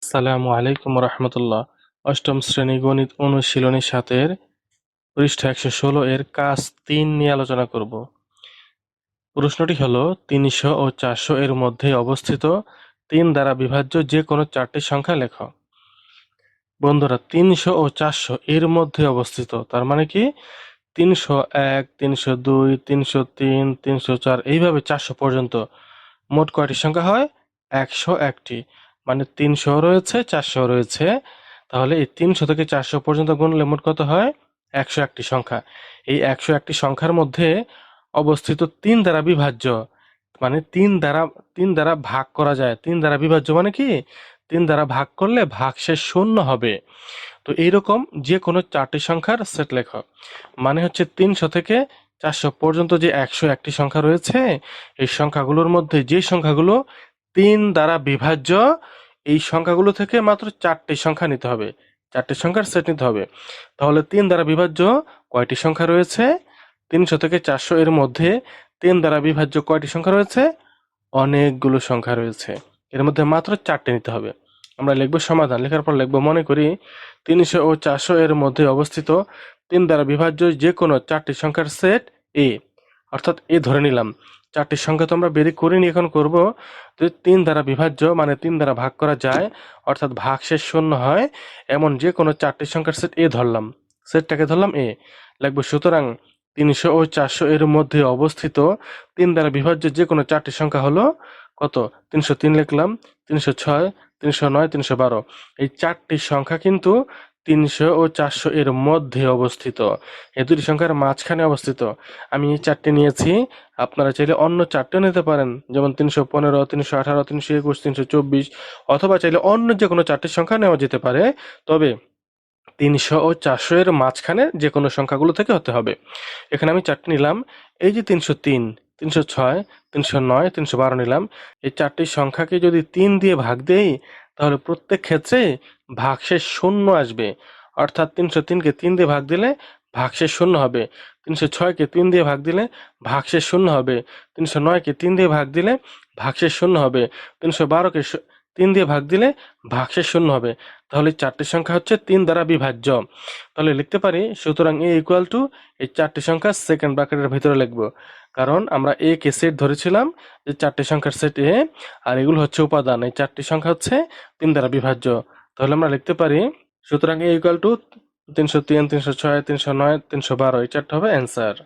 আসসালামু আলাইকুম রহমতুল্লাহ। অষ্টম শ্রেণী গণিত অনুশীলনী ৭-এর পৃষ্ঠা ১১৬ এর কাজ ৩ নিয়ে আলোচনা করব। প্রশ্নটি হলো ৩০০ ও ৪০০ এর মধ্যে অবস্থিত ৩ দ্বারা বিভাজ্য যে কোনো ৪টি সংখ্যা লেখো। বন্ধুরা, ৩০০ ও ৪০০ এর মধ্যে অবস্থিত তার মানে কি ৩০১, ৩০২, ৩০৩, ৩০৪ এইভাবে ৪০০ পর্যন্ত মোট কয়টি সংখ্যা হয়? ১০১টি। মানে ৩০০ রয়েছে, ৪০০ রয়েছে। তাহলে এই ৩০০ থেকে ৪০০ পর্যন্ত গুনলে মোট কত হয়? ১০১টি সংখ্যা। এই ১০১টি সংখ্যার মধ্যে অবস্থিত ৩ দ্বারা বিভাজ্য, মানে ৩ দ্বারা ভাগ করা যায়। ৩ দ্বারা বিভাজ্য মানে কি? ৩ দ্বারা ভাগ করলে ভাগশেষ শূন্য হবে। তো এইরকম যে কোনো ৪টি সংখ্যার সেট লেখো। মানে হচ্ছে ৩০০ থেকে ৪০০ পর্যন্ত যে ১০১টি সংখ্যা রয়েছে, এই সংখ্যাগুলোর মধ্যে যে সংখ্যাগুলো ৩ দ্বারা বিভাজ্য, এই সংখ্যাগুলো থেকে মাত্র ৪টি সংখ্যা নিতে হবে। ৪টি সংখ্যার সেট নিতে হবে। তাহলে ৩ দ্বারা বিভাজ্য কয়টি সংখ্যা রয়েছে? ৩০০ থেকে ৪০০ এর মধ্যে ৩ দ্বারা বিভাজ্য কয়টি সংখ্যা রয়েছে? অনেকগুলো সংখ্যা রয়েছে। এর মধ্যে মাত্র ৪টি নিতে হবে। আমরা লিখব সমাধান। লেখার পর লিখব, মনে করি ৩০০ ও ৪০০ এর মধ্যে অবস্থিত ৩ দ্বারা বিভাজ্য যে কোনো ৪টি সংখ্যার সেট এ। অর্থাৎ এ ধরে নিলাম। ৪টি সংখ্যা তো আমরা বের করিনি, এখন করব। তো ৩ দ্বারা বিভাজ্য মানে ৩ দ্বারা ভাগ করা যায়, অর্থাৎ ভাগশেষ শূন্য হয় এমন যে কোনো ৪টি সংখ্যার সেট এ ধরলাম। সেটটাকে ধরলাম এ। লিখব সুতরাং ৩০০ ও ৪০০ এর মধ্যে অবস্থিত ৩ দ্বারা বিভাজ্য যে কোনো ৪টি সংখ্যা হলো কত? ৩০৩ লিখলাম, ৩০৬, ৩০৯, ৩১২। এই ৪টি সংখ্যা কিন্তু ৩০০ ও ৪০০ এর মধ্যে অবস্থিত। এই দুটি সংখ্যার মাঝখানে অবস্থিত। আমি এই ৪টি নিয়েছি, আপনারা চাইলে অন্য ৪টিও নিতে পারেন, যেমন ৩১৫, ৩১৮, ৩২১, ৩২৪, অথবা চাইলে অন্য যে কোনো ৪টি সংখ্যা নেওয়া যেতে পারে। তবে ৩০০ ও ৪০০ এর মাঝখানে যে কোনো সংখ্যাগুলো থেকে হতে হবে। এখানে আমি ৪টি নিলাম। এই যে ৩০৩, ৩০৬, ৩০৯, ৩১২ নিলাম। এই ৪টি সংখ্যাকে যদি ৩ দিয়ে ভাগ দেই, তাহলে প্রত্যেক ক্ষেত্রে ভাগশেষ শূন্য আসবে। অর্থাৎ ৩০৩কে ৩ দিয়ে ভাগ দিলে ভাগশেষ শূন্য হবে। ৩০৬কে ৩ দিয়ে ভাগ দিলে ভাগশেষ শূন্য হবে। ৩০৯কে ৩ দিয়ে ভাগ দিলে ভাগশেষ শূন্য হবে। ৩১২কে ৩ দিয়ে ভাগ দিলে ভাগশেষ শূন্য হবে। তাহলে ৪টি সংখ্যা হচ্ছে ৩ দ্বারা বিভাজ্য। তাহলে লিখতে পারি, সুতরাং এ ইকুয়াল টু এই ৪টি সংখ্যা সেকেন্ড ব্র্যাকেটের ভিতরে লিখব। কারণ আমরা এ কে সেট ধরেছিলাম যে ৪টি সংখ্যার সেট এ, আর এগুলো হচ্ছে উপাদান। এই ৪টি সংখ্যা হচ্ছে ৩ দ্বারা বিভাজ্য। তাহলে আমরা লিখতে পারি, সুতরাং এ ইকুয়াল টু ৩০৩, ৩০৬, ৩০৯, ৩১২। এই ৪টা হবে অ্যান্সার।